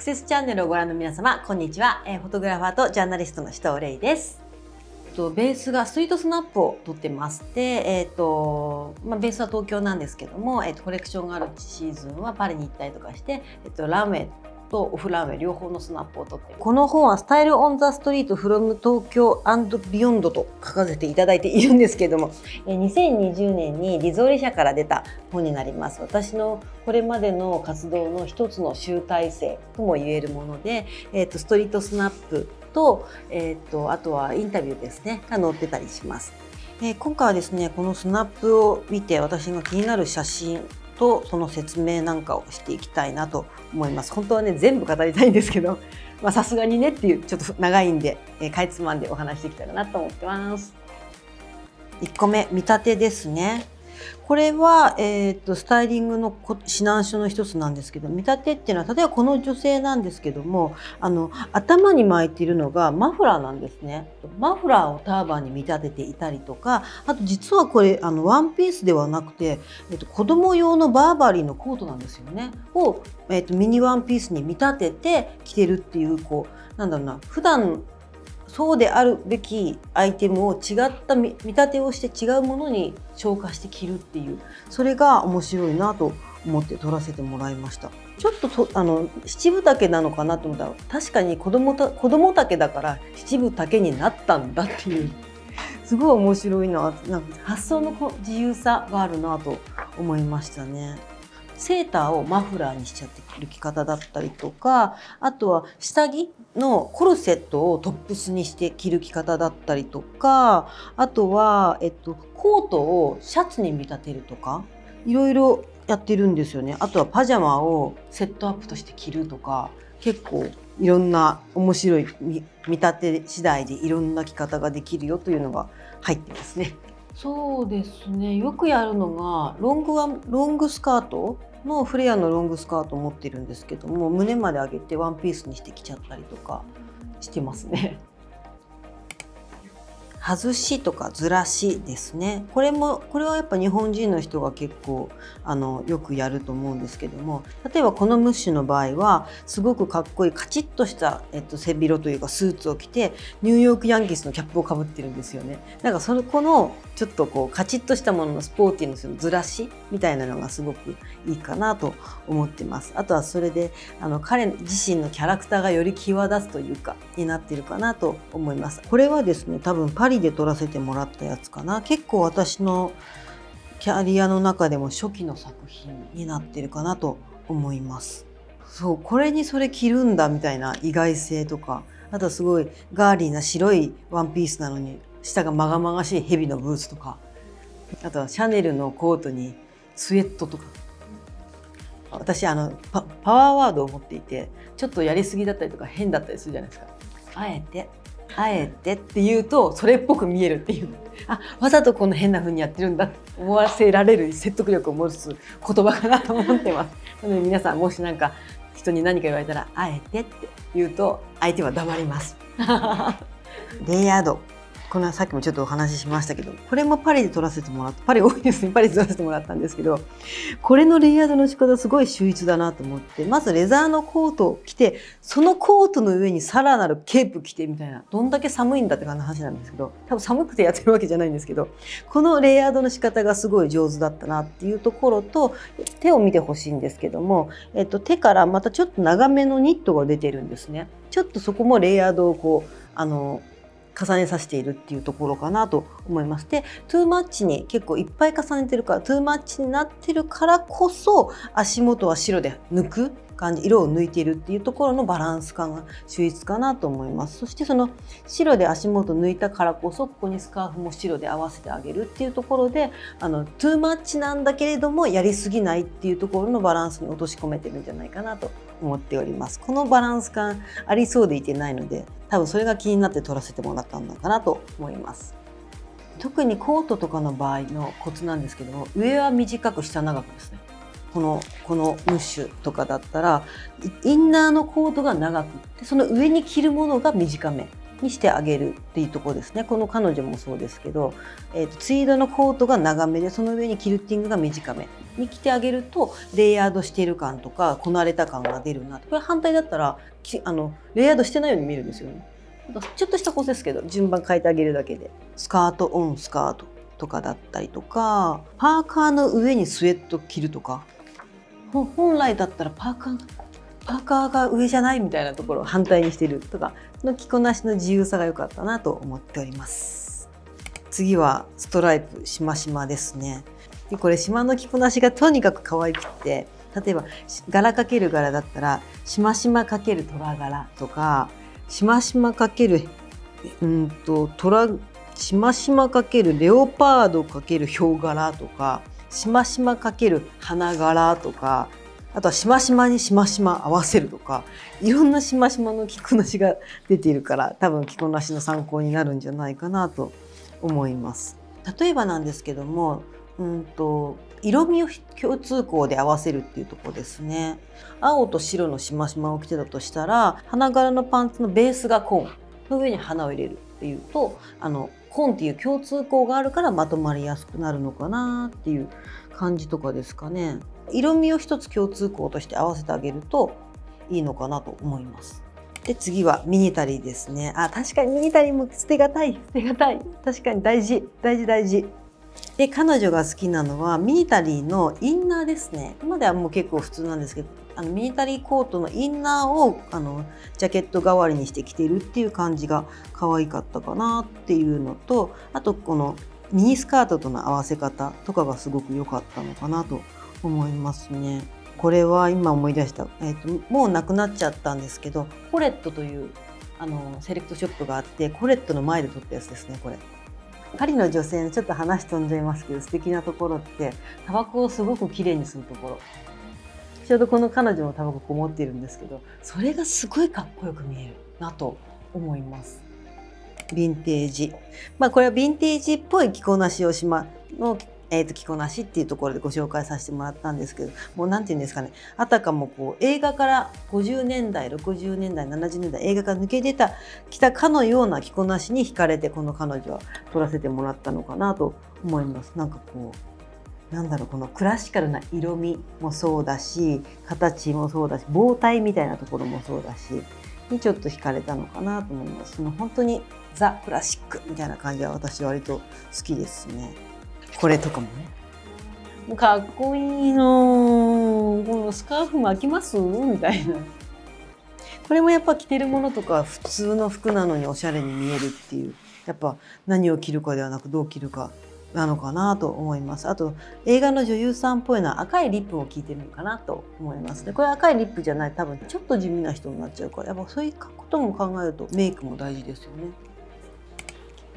セスチャンネルをご覧の皆様、こんにちは。フォトグラファーとジャーナリストの首藤玲です。ベースがストリートスナップを撮ってまして、ベースは東京なんですけども、コレクションがあるシーズンはパリに行ったりとかして、ランウェイとオフランウェイ両方のスナップを撮って、この本はスタイルオンザストリートフロム東京&ビヨンドと書かせていただいているんですけども、2020年にリゾーリ社から出た本になります。私のこれまでの活動の一つの集大成とも言えるもので、ストリートスナップと、あとはインタビューですねが載ってたりします。今回はですね、このスナップを見て私が気になる写真とその説明なんかをしていきたいなと思います。本当はね全部語りたいんですけど、さすがにねっていうちょっと長いんで、かいつまんでお話できたらなと思ってます。1個目、見立てですね。これは、スタイリングの指南書の一つなんですけど、見立てっていうのは例えばこの女性なんですけども、頭に巻いているのがマフラーなんですね。マフラーをターバンに見立てていたりとか、あと実はこれワンピースではなくて、子供用のバーバリーのコートなんですよね。を、ミニワンピースに見立てて着てるっていう、なんだろうな、普段そうであるべきアイテムを違った見立てをして違うものに昇華して着るっていう、それが面白いなと思って撮らせてもらいました。ちょっと七分丈なのかなと思ったら、確かに子供丈だから七分丈になったんだっていう、すごい面白いな、なんか発想の自由さがあるなと思いましたね。セーターをマフラーにしちゃってる着方だったりとか、あとは下着のコルセットをトップスにして着る着方だったりとか、あとは、コートをシャツに見立てるとか、いろいろやってるんですよね。あとはパジャマをセットアップとして着るとか、結構いろんな面白い見立て次第でいろんな着方ができるよというのが入ってますね。そうですね、よくやるのがロングスカートのフレアのロングスカートを持ってるんですけども、胸まで上げてワンピースにしてきちゃったりとかしてますね。外しとかずらしですね。これはやっぱ日本人の人が結構よくやると思うんですけども、例えばこのムッシュの場合はすごくかっこいいカチッとした、背広というかスーツを着てニューヨークヤンキースのキャップをかぶってるんですよね。なんかこのちょっとカチッとしたもののスポーティーのずらしみたいなのがすごくいいかなと思ってます。あとはそれで彼自身のキャラクターがより際立つというかになっているかなと思います。これはですね、多分パリで撮らせてもらったやつかな。結構私のキャリアの中でも初期の作品になってるかなと思います。そう、これにそれ着るんだみたいな意外性とか、あとはすごいガーリーな白いワンピースなのに下がまがまがしいヘビのブーツとか、あとはシャネルのコートにスウェットとか。私パワーワードを持っていて、ちょっとやりすぎだったりとか変だったりするじゃないですか。あえてって言うとそれっぽく見えるっていう、わざとこの変な風にやってるんだって思わせられる説得力を持つ言葉かなと思ってます。なので皆さんもしなんか人に何か言われたらあえてって言うと相手は黙ります。レイヤード、このさっきもちょっとお話ししましたけど、これもパリで撮らせてもらった、パリ多いですね、パリで撮らせてもらったんですけど、これのレイヤードの仕方すごい秀逸だなと思って、まずレザーのコートを着て、そのコートの上にさらなるケープ着てみたいな、どんだけ寒いんだって感じの話なんですけど、多分寒くてやってるわけじゃないんですけど、このレイヤードの仕方がすごい上手だったなっていうところと、手を見てほしいんですけども、手からまたちょっと長めのニットが出てるんですね。ちょっとそこもレイヤードを重ねさせているっていうところかなと思います。で、トゥーマッチに結構いっぱい重ねてるから、トゥーマッチになってるからこそ足元は白で抜く感じ、色を抜いているっていうところのバランス感が秀逸かなと思います。そしてその白で足元抜いたからこそ、ここにスカーフも白で合わせてあげるっていうところで、トゥーマッチなんだけれどもやりすぎないっていうところのバランスに落とし込めてるんじゃないかなと思っております。このバランス感ありそうでいてないので、多分それが気になって撮らせてもらったのかなと思います。特にコートとかの場合のコツなんですけども、上は短く下長くですね。このムッシュとかだったらインナーのコートが長くて、その上に着るものが短めにしてあげるっていうところですね。この彼女もそうですけど、ツイードのコートが長めでその上にキルティングが短めに着てあげるとレイヤードしている感とかこなれた感が出るなと。これ反対だったらレイヤードしてないように見えるんですよね。ちょっとしたコツですけど順番変えてあげるだけでスカートオンスカートとかだったりとか、パーカーの上にスウェット着るとか、本来だったらパーカーが上じゃないみたいなところを反対にしてるとかの着こなしの自由さが良かったなと思っております。次はストライプしましまですね。でこれしまの着こなしがとにかく可愛くって、例えば柄かける柄だったらしましまかける虎柄とか、しましまかけるしましまかけるレオパードかけるヒョウ柄とか、しましまかける花柄とか、あとはしましまにしましま合わせるとか、いろんなしましまの着こなしが出ているから多分着こなしの参考になるんじゃないかなと思います。例えばなんですけども、色味を共通項で合わせるっていうところですね。青と白のしましまを着てたとしたら、花柄のパンツのベースが紺の上に花を入れるっていうと、紺っていう共通項があるからまとまりやすくなるのかなっていう感じとかですかね。色味を一つ共通項として合わせてあげるといいのかなと思います。で次はミニタリーですね。確かにミニタリーも捨てがたい確かに大事。で彼女が好きなのはミニタリーのインナーですね。今ではもう結構普通なんですけど、ミニタリーコートのインナーをジャケット代わりにして着てるっていう感じが可愛かったかなっていうのと、あとこのミニスカートとの合わせ方とかがすごく良かったのかなと思いますね。これは今思い出した、もうなくなっちゃったんですけど、コレットというセレクトショップがあって、コレットの前で撮ったやつですね。これパリの女性のちょっと話飛んじゃいますけど素敵なところって、タバコをすごくきれいにするところ。ちょうどこの彼女もタバコ持っているんですけど、それがすごいかっこよく見えるなと思います。ヴィンテージ、これはヴィンテージっぽい着こなしを着こなしっていうところでご紹介させてもらったんですけど、もうなんていうんですかね、あたかもこう映画から50年代60年代70年代映画から抜け出たきたかのような着こなしに惹かれて、この彼女は撮らせてもらったのかなと思います。なんかこうこのクラシカルな色味もそうだし、形もそうだし、棒体みたいなところもそうだしにちょっと惹かれたのかなと思います。本当にザ・クラシックみたいな感じは私割と好きですね。これとかもね、もうかっこいいの。このスカーフ巻きますみたいな。これもやっぱ着てるものとか普通の服なのにおしゃれに見えるっていう、やっぱ何を着るかではなくどう着るかなのかなと思います。あと映画の女優さんっぽいのは赤いリップを効いてるのかなと思いますね。これ赤いリップじゃない、多分ちょっと地味な人になっちゃうから、やっぱそういうことも考えるとメイクも大事ですよね。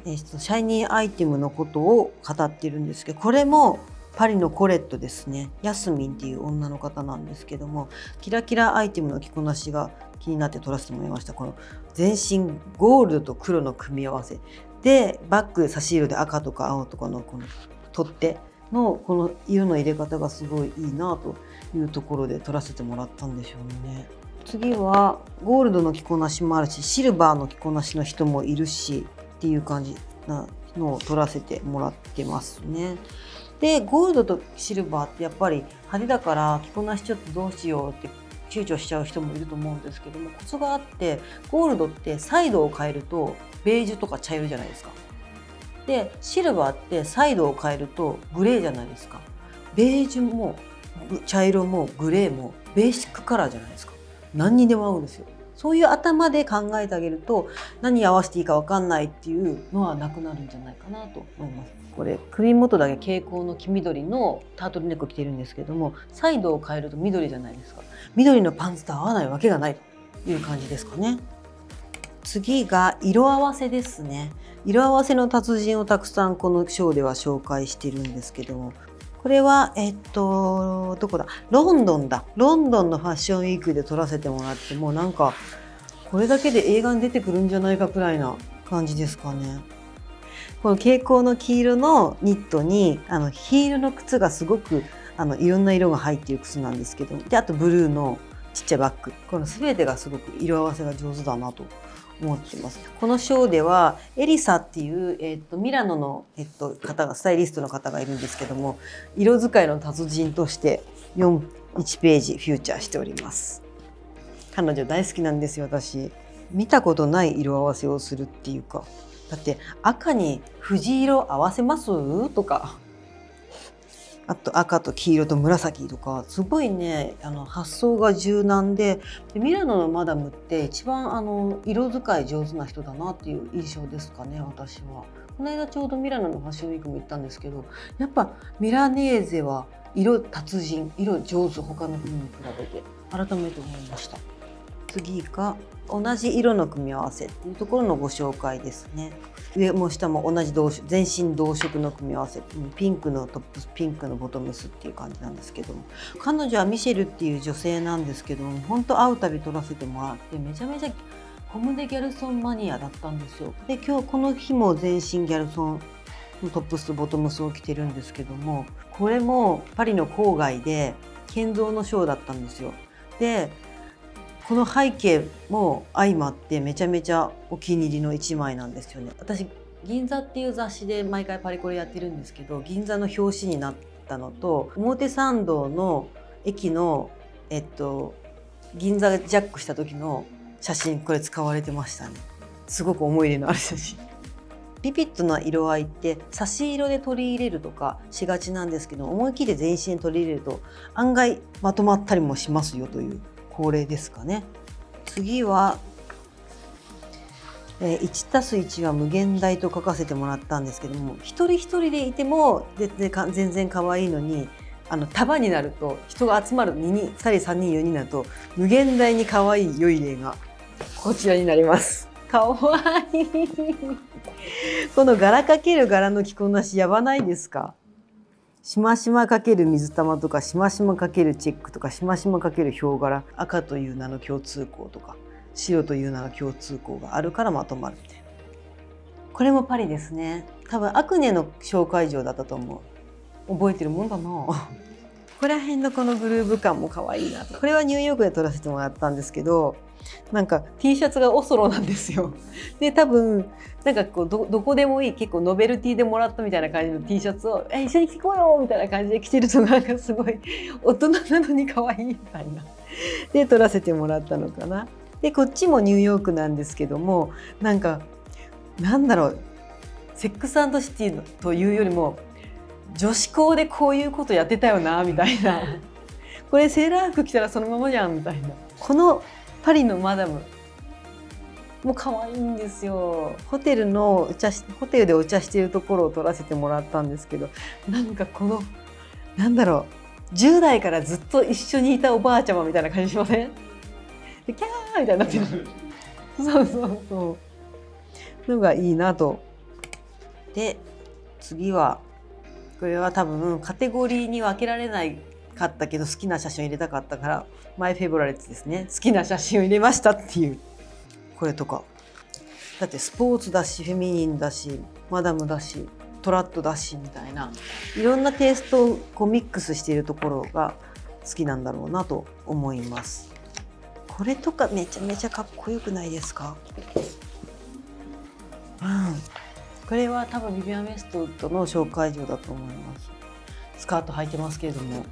シャイニーアイテムのことを語ってるんですけど、これもパリのコレットですね。ヤスミンっていう女の方なんですけども、キラキラアイテムの着こなしが気になって撮らせてもらいました。この全身ゴールドと黒の組み合わせで、バッグで差し色で赤とか青とかのこの取っ手のこの色の入れ方がすごいいいなというところで撮らせてもらったんでしょうね。次はゴールドの着こなしもあるし、シルバーの着こなしの人もいるしっていう感じなのを撮らせてもらってますね。でゴールドとシルバーってやっぱり派手だから着こなしちょっとどうしようって躊躇しちゃう人もいると思うんですけども、コツがあって、ゴールドってサイドを変えるとベージュとか茶色じゃないですか。でシルバーってサイドを変えるとグレーじゃないですか。ベージュも茶色もグレーもベーシックカラーじゃないですか。何にでも合うんですよ。そういう頭で考えてあげると、何合わせていいか分かんないっていうのはなくなるんじゃないかなと思います。これ首元だけ蛍光の黄緑のタートルネック着てるんですけども、サイドを変えると緑じゃないですか。緑のパンツと合わないわけがないという感じですかね。次が色合わせですね。色合わせの達人をたくさんこのショーでは紹介してるんですけども、これはどこだ、ロンドンのファッションウィークで撮らせてもらって、もうなんかこれだけで映画に出てくるんじゃないかくらいな感じですかね。この蛍光の黄色のニットにヒールの靴がすごくいろんな色が入っている靴なんですけど、であとブルーのちっちゃいバッグ、この全てがすごく色合わせが上手だなと思ってます。このショーではエリサっていう、ミラノの、方がスタイリストの方がいるんですけども、色使いの達人として1ページフューチャーしております。彼女大好きなんですよ。私見たことない色合わせをするっていうか、だって赤に藤色合わせますとか、あと赤と黄色と紫とか、すごいね発想が柔軟で、ミラノのマダムって一番色使い上手な人だなっていう印象ですかね、私は。この間ちょうどミラノのファッションウィークも行ったんですけど、やっぱミラネーゼは色達人、色上手、他の国に比べて改めて思いました。次が同じ色の組み合わせっていうところのご紹介ですね。上も下も同じ全身同色の組み合わせ、ピンクのトップス、ピンクのボトムスっていう感じなんですけども、彼女はミシェルっていう女性なんですけども、本当会うたび撮らせてもらって、めちゃめちゃコム・デ・ギャルソンマニアだったんですよ。で今日この日も全身ギャルソンのトップスとボトムスを着てるんですけども、これもパリの郊外で建造のショーだったんですよ。でこの背景も相まってめちゃめちゃお気に入りの一枚なんですよね。私銀座っていう雑誌で毎回パリコレやってるんですけど、銀座の表紙になったのと、表参道の駅の銀座ジャックした時の写真、これ使われてましたね。すごく思い入れのある写真。ビビッドな色合いって差し色で取り入れるとかしがちなんですけど、思い切り全身に取り入れると案外まとまったりもしますよという恒例ですかね。次は、1+1 は無限大と書かせてもらったんですけども、一人一人でいても全然可愛いのに、束になると人が集まる2人3人4人になると無限大に可愛い良い例がこちらになります。可愛いこの柄かける柄の着こなしやばないですか？しましまかける水玉とか、しましまかけるチェックとか、しましまかけるヒョウ柄、赤という名の共通項とか、白という名の共通項があるからまとまるみたいな。これもパリですね。多分アクネの紹介状だったと思う。覚えてるもんだな。ここら辺のこのグルーヴ感も可愛いなと。これはニューヨークで撮らせてもらったんですけど、なんか T シャツがオソロなんですよ。で多分なんかこう どこでもいい、結構ノベルティでもらったみたいな感じの T シャツを一緒に着こうよみたいな感じで着てると、なんかすごい大人なのに可愛いみたいなで撮らせてもらったのかな。でこっちもニューヨークなんですけども、なんかなんだろう、セックス&シティというよりも女子校でこういうことやってたよなみたいなこれセーラー服着たらそのままじゃんみたいな。このパリのマダムもう可愛いんですよ。ホテルでお茶しているところを撮らせてもらったんですけど、なんかこのなんだろう、10代からずっと一緒にいたおばあちゃまみたいな感じしません？でキャーみたいになってるそうのがいいなと。で次はこれは多分カテゴリーに分けられないかったけど好きな写真を入れたかったから、マイフェイボラレッツですね。好きな写真を入れましたっていう。これとかだってスポーツだし、フェミニンだし、マダムだし、トラットだしみたいな、いろんなテイストをこうミックスしているところが好きなんだろうなと思います。これとかめちゃめちゃかっこよくないですか？これは多分ビビアン・ウェストウッドの紹介状だと思います。スカート履いてますけれども、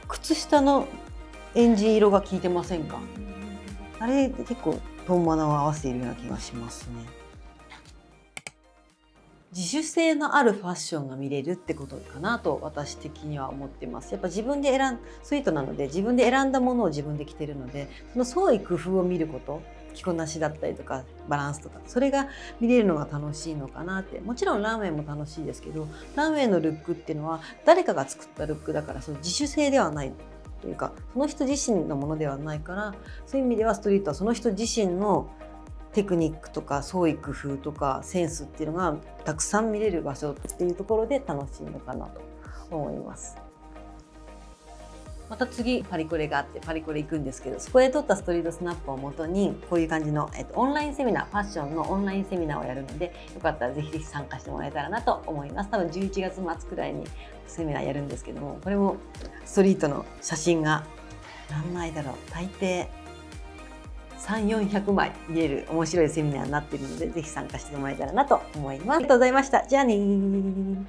靴下のエンジ色が効いてませんか？あれ結構トーンマナを合わせているような気がしますね。自主性のあるファッションが見れるってことかなと私的には思ってます。やっぱ自分でスイートなので自分で選んだものを自分で着てるので、その創意工夫を見ること、着こなしだったりとかバランスとか、それが見れるのが楽しいのかなって。もちろんランウェイも楽しいですけど、ランウェイのルックっていうのは誰かが作ったルックだから、その自主性ではないというか、その人自身のものではないから、そういう意味ではストリートはその人自身のテクニックとか創意工夫とかセンスっていうのがたくさん見れる場所っていうところで楽しいのかなと思います。また次パリコレがあってパリコレ行くんですけど、そこで撮ったストリートスナップをもとにこういう感じの、オンラインセミナー、ファッションのオンラインセミナーをやるので、よかったらぜひぜひ参加してもらえたらなと思います。多分11月末くらいにセミナーやるんですけども、これもストリートの写真が何枚だろう、大抵300〜400枚見える面白いセミナーになっているので、ぜひ参加してもらえたらなと思います。ありがとうございました。じゃあねー。